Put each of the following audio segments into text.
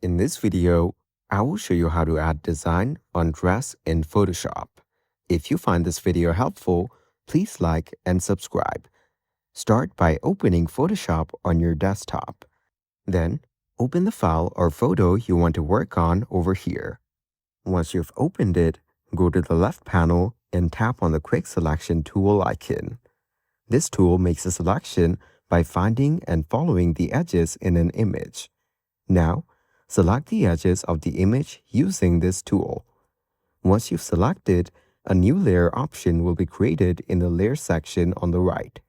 In this video, I will show you how to add design on dress in Photoshop. If you find this video helpful, please like and subscribe. Start by opening Photoshop on your desktop. Then, open the file or photo you want to work on over here. Once you've opened it, go to the left panel and tap on the Quick Selection tool icon. This tool makes a selection by finding and following the edges in an image. Now, select the edges of the image using this tool. Once you've selected, a new layer option will be created in the layer section on the right.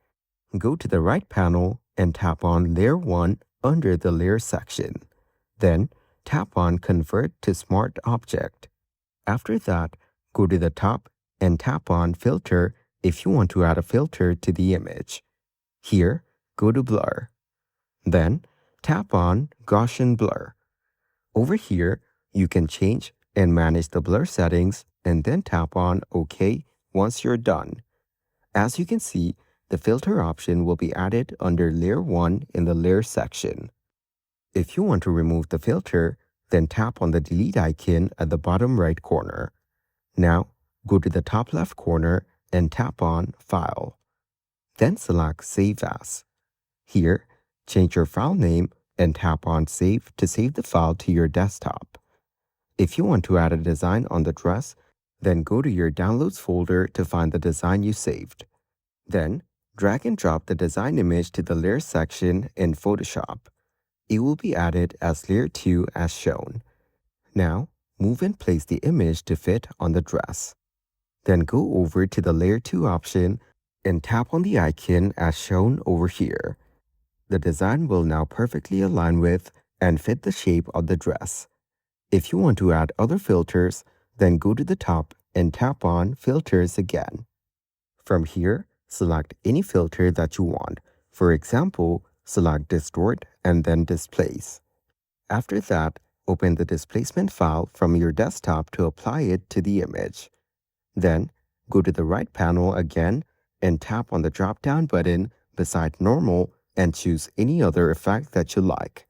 Go to the right panel and tap on Layer 1 under the layer section. Then, tap on Convert to Smart Object. After that, go to the top and tap on Filter if you want to add a filter to the image. Here, go to Blur. Then, tap on Gaussian Blur. Over here, you can change and manage the blur settings and then tap on OK once you're done. As you can see, the filter option will be added under Layer 1 in the Layer section. If you want to remove the filter, then tap on the Delete icon at the bottom right corner. Now, go to the top left corner and tap on File. Then select Save As. Here, change your file name and tap on Save to save the file to your desktop. If you want to add a design on the dress, then go to your Downloads folder to find the design you saved. Then, drag and drop the design image to the Layer section in Photoshop. It will be added as Layer 2 as shown. Now, move and place the image to fit on the dress. Then go over to the Layer 2 option and tap on the icon as shown over here. The design will now perfectly align with and fit the shape of the dress. If you want to add other filters, then go to the top and tap on Filters again. From here, select any filter that you want. For example, select Distort and then Displace. After that, open the displacement file from your desktop to apply it to the image. Then, go to the right panel again and tap on the drop-down button beside Normal and choose any other effect that you like.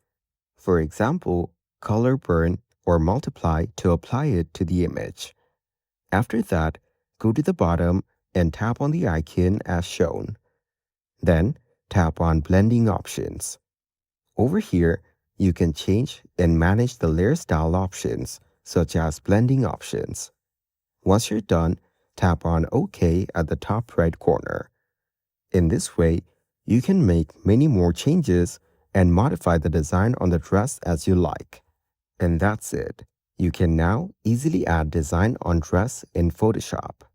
For example, Color Burn or Multiply to apply it to the image. After that, go to the bottom and tap on the icon as shown. Then, tap on Blending Options. Over here, you can change and manage the layer style options, such as blending options. Once you're done, tap on OK at the top right corner. In this way, you can make many more changes and modify the design on the dress as you like. And that's it. You can now easily add design on dress in Photoshop.